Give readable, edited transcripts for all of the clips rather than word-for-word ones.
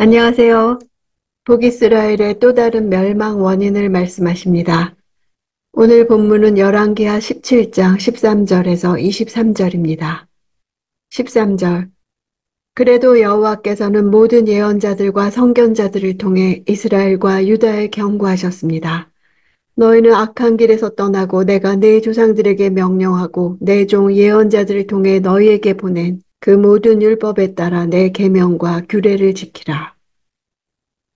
안녕하세요. 북이스라엘의 또 다른 멸망 원인을 말씀하십니다. 오늘 본문은 열왕기하 17장 13절에서 23절입니다. 13절. 그래도 여호와께서는 모든 예언자들과 선견자들을 통해 이스라엘과 유다에 경고하셨습니다. 너희는 악한 길에서 떠나고 내가 네 조상들에게 명령하고 내 종 예언자들을 통해 너희에게 보낸 그 모든 율법에 따라 내 계명과 규례를 지키라.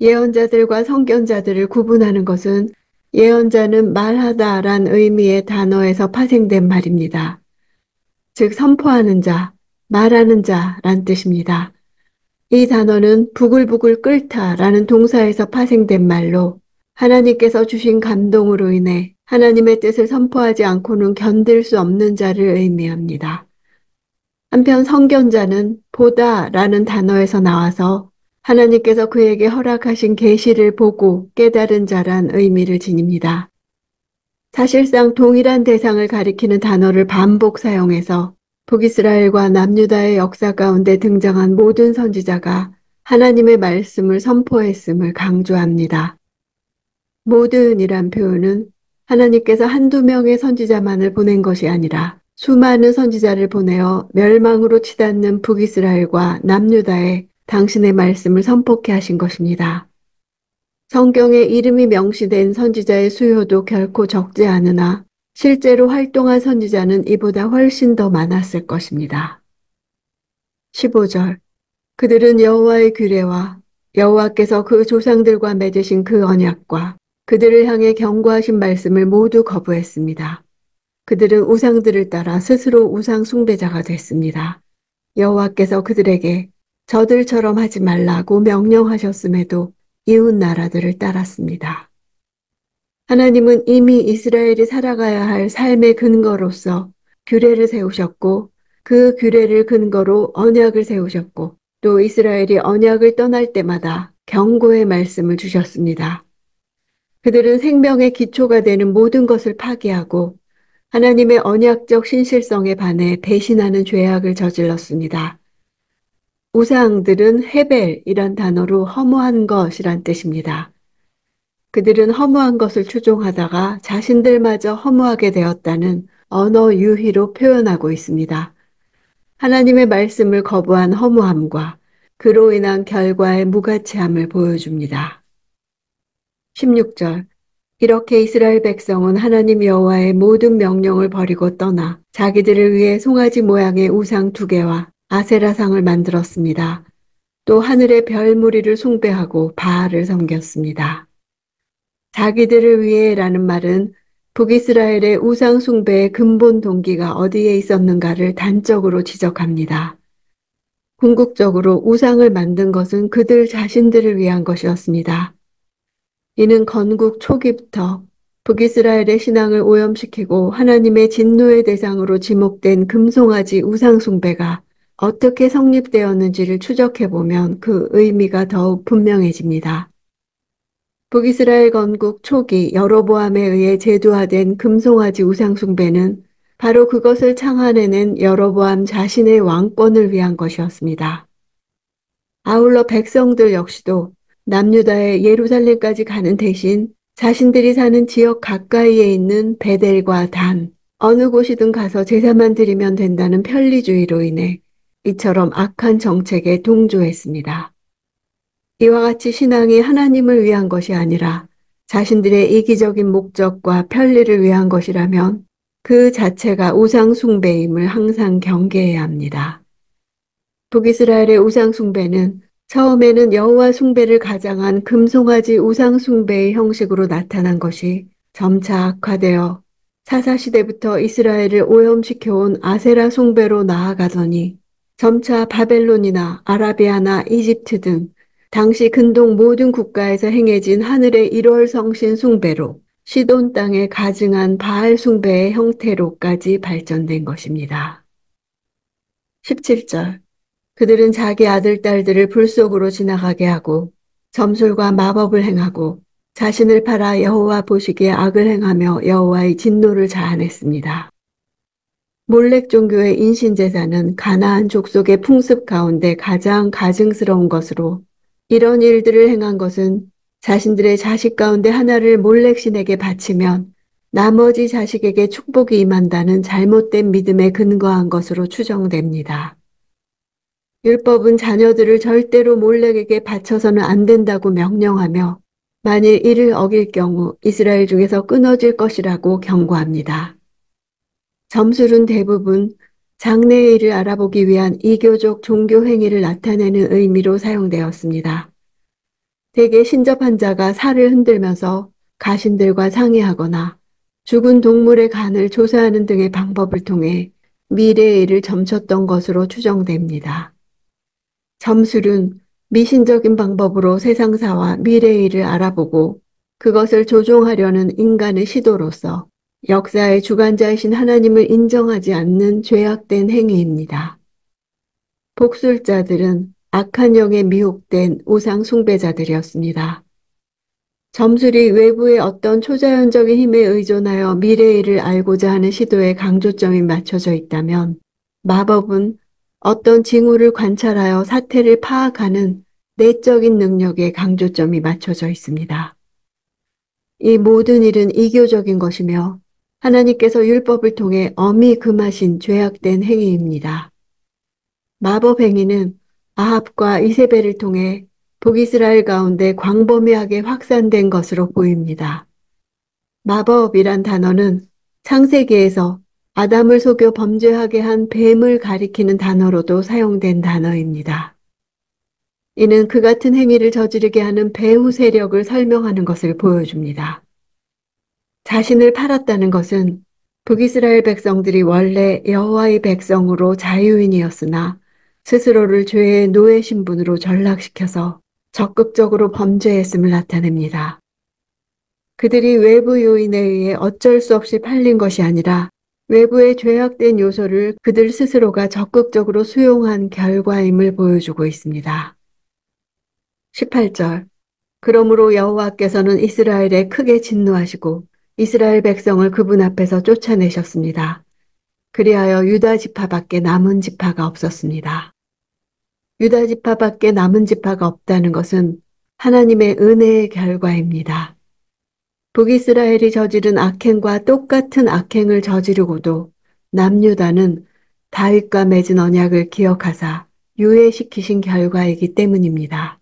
예언자들과 선견자들을 구분하는 것은 예언자는 말하다란 의미의 단어에서 파생된 말입니다. 즉 선포하는 자, 말하는 자란 뜻입니다. 이 단어는 부글부글 끓다라는 동사에서 파생된 말로 하나님께서 주신 감동으로 인해 하나님의 뜻을 선포하지 않고는 견딜 수 없는 자를 의미합니다. 한편 선견자는 보다라는 단어에서 나와서 하나님께서 그에게 허락하신 계시를 보고 깨달은 자란 의미를 지닙니다. 사실상 동일한 대상을 가리키는 단어를 반복 사용해서 북이스라엘과 남유다의 역사 가운데 등장한 모든 선지자가 하나님의 말씀을 선포했음을 강조합니다. 모든이란 표현은 하나님께서 한두 명의 선지자만을 보낸 것이 아니라 수많은 선지자를 보내어 멸망으로 치닫는 북이스라엘과 남유다에 당신의 말씀을 선포케 하신 것입니다. 성경에 이름이 명시된 선지자의 수요도 결코 적지 않으나 실제로 활동한 선지자는 이보다 훨씬 더 많았을 것입니다. 15절. 그들은 여호와의 규례와 여호와께서 그 조상들과 맺으신 그 언약과 그들을 향해 경고하신 말씀을 모두 거부했습니다. 그들은 우상들을 따라 스스로 우상 숭배자가 됐습니다. 여호와께서 그들에게 저들처럼 하지 말라고 명령하셨음에도 이웃 나라들을 따랐습니다. 하나님은 이미 이스라엘이 살아가야 할 삶의 근거로서 규례를 세우셨고 그 규례를 근거로 언약을 세우셨고 또 이스라엘이 언약을 떠날 때마다 경고의 말씀을 주셨습니다. 그들은 생명의 기초가 되는 모든 것을 파기하고 하나님의 언약적 신실성에 반해 배신하는 죄악을 저질렀습니다. 우상들은 헤벨이란 단어로 허무한 것이란 뜻입니다. 그들은 허무한 것을 추종하다가 자신들마저 허무하게 되었다는 언어 유희로 표현하고 있습니다. 하나님의 말씀을 거부한 허무함과 그로 인한 결과의 무가치함을 보여줍니다. 16절. 이렇게 이스라엘 백성은 하나님 여호와의 모든 명령을 버리고 떠나 자기들을 위해 송아지 모양의 우상 2개와 아세라상을 만들었습니다. 또 하늘의 별 무리를 숭배하고 바알을 섬겼습니다. 자기들을 위해라는 말은 북이스라엘의 우상 숭배의 근본 동기가 어디에 있었는가를 단적으로 지적합니다. 궁극적으로 우상을 만든 것은 그들 자신들을 위한 것이었습니다. 이는 건국 초기부터 북이스라엘의 신앙을 오염시키고 하나님의 진노의 대상으로 지목된 금송아지 우상 숭배가 어떻게 성립되었는지를 추적해보면 그 의미가 더욱 분명해집니다. 북이스라엘 건국 초기 여로보암에 의해 제도화된 금송아지 우상 숭배는 바로 그것을 창안해낸 여로보암 자신의 왕권을 위한 것이었습니다. 아울러 백성들 역시도 남유다의 예루살렘까지 가는 대신 자신들이 사는 지역 가까이에 있는 베델과 단, 어느 곳이든 가서 제사만 드리면 된다는 편리주의로 인해 이처럼 악한 정책에 동조했습니다. 이와 같이 신앙이 하나님을 위한 것이 아니라 자신들의 이기적인 목적과 편리를 위한 것이라면 그 자체가 우상 숭배임을 항상 경계해야 합니다. 북이스라엘의 우상 숭배는 처음에는 여호와 숭배를 가장한 금송아지 우상 숭배의 형식으로 나타난 것이 점차 악화되어 사사시대부터 이스라엘을 오염시켜온 아세라 숭배로 나아가더니 점차 바벨론이나 아라비아나 이집트 등 당시 근동 모든 국가에서 행해진 하늘의 1월 성신 숭배로 시돈 땅에 가증한 바알 숭배의 형태로까지 발전된 것입니다. 17절. 그들은 자기 아들, 딸들을 불 속으로 지나가게 하고 점술과 마법을 행하고 자신을 팔아 여호와 보시기에 악을 행하며 여호와의 진노를 자아냈습니다. 몰렉 종교의 인신제사는 가나안 족속의 풍습 가운데 가장 가증스러운 것으로 이런 일들을 행한 것은 자신들의 자식 가운데 하나를 몰렉신에게 바치면 나머지 자식에게 축복이 임한다는 잘못된 믿음에 근거한 것으로 추정됩니다. 율법은 자녀들을 절대로 몰렉에게 바쳐서는 안 된다고 명령하며 만일 이를 어길 경우 이스라엘 중에서 끊어질 것이라고 경고합니다. 점술은 대부분 장래의 일을 알아보기 위한 이교적 종교 행위를 나타내는 의미로 사용되었습니다. 대개 신접한 자가 살을 흔들면서 가신들과 상의하거나 죽은 동물의 간을 조사하는 등의 방법을 통해 미래의 일을 점쳤던 것으로 추정됩니다. 점술은 미신적인 방법으로 세상사와 미래의 일을 알아보고 그것을 조종하려는 인간의 시도로서 역사의 주관자이신 하나님을 인정하지 않는 죄악된 행위입니다. 복술자들은 악한 영에 미혹된 우상 숭배자들이었습니다. 점술이 외부의 어떤 초자연적인 힘에 의존하여 미래의 일을 알고자 하는 시도에 강조점이 맞춰져 있다면 마법은 어떤 징후를 관찰하여 사태를 파악하는 내적인 능력에 강조점이 맞춰져 있습니다. 이 모든 일은 이교적인 것이며 하나님께서 율법을 통해 엄히 금하신 죄악된 행위입니다. 마법 행위는 아합과 이세벨을 통해 북이스라엘 가운데 광범위하게 확산된 것으로 보입니다. 마법이란 단어는 창세기에서 아담을 속여 범죄하게 한 뱀을 가리키는 단어로도 사용된 단어입니다. 이는 그 같은 행위를 저지르게 하는 배후 세력을 설명하는 것을 보여줍니다. 자신을 팔았다는 것은 북이스라엘 백성들이 원래 여호와의 백성으로 자유인이었으나 스스로를 죄의 노예 신분으로 전락시켜서 적극적으로 범죄했음을 나타냅니다. 그들이 외부 요인에 의해 어쩔 수 없이 팔린 것이 아니라 외부의 죄악된 요소를 그들 스스로가 적극적으로 수용한 결과임을 보여주고 있습니다. 18절 그러므로 여호와께서는 이스라엘에 크게 진노하시고 이스라엘 백성을 그분 앞에서 쫓아내셨습니다. 그리하여 유다 지파밖에 남은 지파가 없었습니다. 유다 지파밖에 남은 지파가 없다는 것은 하나님의 은혜의 결과입니다. 북이스라엘이 저지른 악행과 똑같은 악행을 저지르고도 남유다는 다윗과 맺은 언약을 기억하사 유예시키신 결과이기 때문입니다.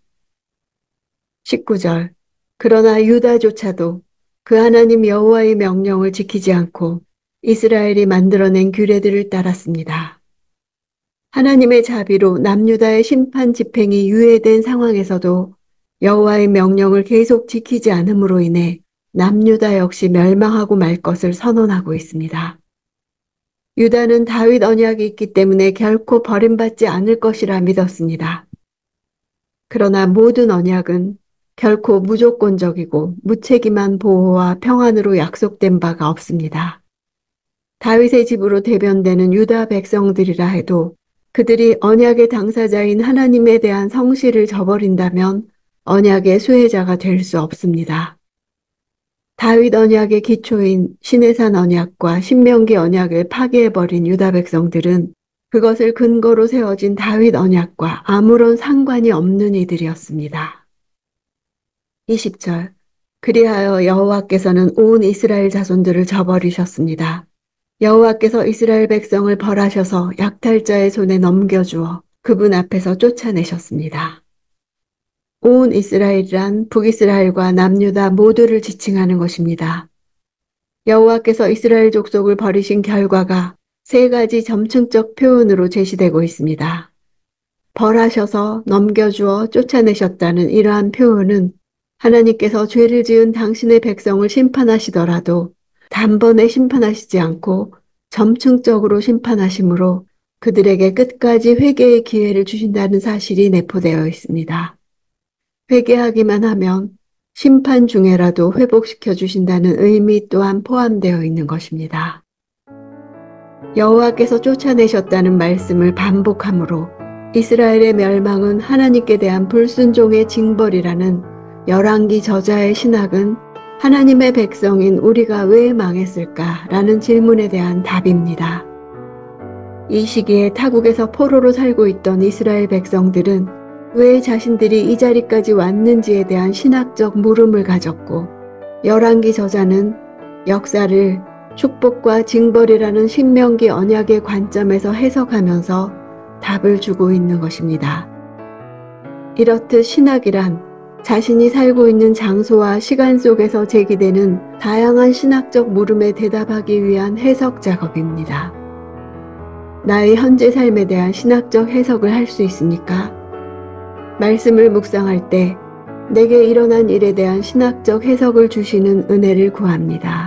19절 그러나 유다조차도 그 하나님 여호와의 명령을 지키지 않고 이스라엘이 만들어낸 규례들을 따랐습니다. 하나님의 자비로 남유다의 심판 집행이 유예된 상황에서도 여호와의 명령을 계속 지키지 않음으로 인해 남유다 역시 멸망하고 말 것을 선언하고 있습니다. 유다는 다윗 언약이 있기 때문에 결코 버림받지 않을 것이라 믿었습니다. 그러나 모든 언약은 결코 무조건적이고 무책임한 보호와 평안으로 약속된 바가 없습니다. 다윗의 집으로 대변되는 유다 백성들이라 해도 그들이 언약의 당사자인 하나님에 대한 성실을 저버린다면 언약의 수혜자가 될 수 없습니다. 다윗 언약의 기초인 시내산 언약과 신명기 언약을 파괴해버린 유다 백성들은 그것을 근거로 세워진 다윗 언약과 아무런 상관이 없는 이들이었습니다. 20절 그리하여 여호와께서는 온 이스라엘 자손들을 저버리셨습니다. 여호와께서 이스라엘 백성을 벌하셔서 약탈자의 손에 넘겨주어 그분 앞에서 쫓아내셨습니다. 온 이스라엘이란 북이스라엘과 남유다 모두를 지칭하는 것입니다. 여호와께서 이스라엘 족속을 버리신 결과가 세 가지 점층적 표현으로 제시되고 있습니다. 벌하셔서 넘겨주어 쫓아내셨다는 이러한 표현은 하나님께서 죄를 지은 당신의 백성을 심판하시더라도 단번에 심판하시지 않고 점층적으로 심판하심으로 그들에게 끝까지 회개의 기회를 주신다는 사실이 내포되어 있습니다. 회개하기만 하면 심판 중에라도 회복시켜 주신다는 의미 또한 포함되어 있는 것입니다. 여호와께서 쫓아내셨다는 말씀을 반복함으로 이스라엘의 멸망은 하나님께 대한 불순종의 징벌이라는 열왕기 저자의 신학은 하나님의 백성인 우리가 왜 망했을까라는 질문에 대한 답입니다. 이 시기에 타국에서 포로로 살고 있던 이스라엘 백성들은 왜 자신들이 이 자리까지 왔는지에 대한 신학적 물음을 가졌고, 열왕기 저자는 역사를 축복과 징벌이라는 신명기 언약의 관점에서 해석하면서 답을 주고 있는 것입니다. 이렇듯 신학이란 자신이 살고 있는 장소와 시간 속에서 제기되는 다양한 신학적 물음에 대답하기 위한 해석 작업입니다. 나의 현재 삶에 대한 신학적 해석을 할 수 있습니까? 말씀을 묵상할 때 내게 일어난 일에 대한 신학적 해석을 주시는 은혜를 구합니다.